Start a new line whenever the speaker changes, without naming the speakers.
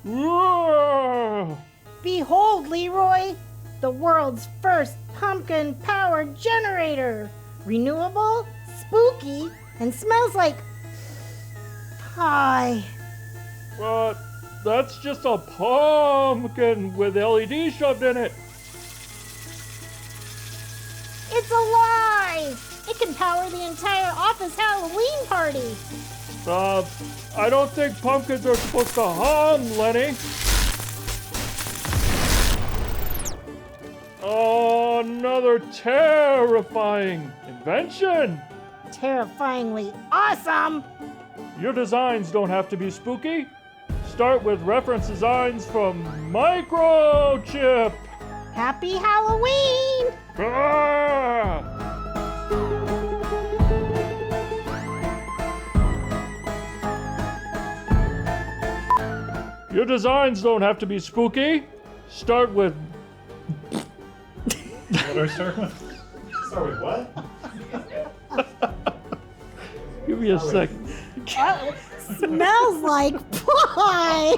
Whoa!
Behold, Leroy, the world's first pumpkin-powered generator. Renewable, spooky, and smells like pie.
But that's just a pumpkin with LED shoved in it.
It's a lie! It can power the entire office Halloween party.
I don't think pumpkins are supposed to hum, Lenny. Another terrifying invention.
Terrifyingly awesome!
Your designs don't have to be spooky. Start with reference designs from Microchip.
Happy Halloween!
Ah! Your designs don't have to be spooky. Start with...
What do I start with? Sorry, what?
Give me a second.
Smells like pie!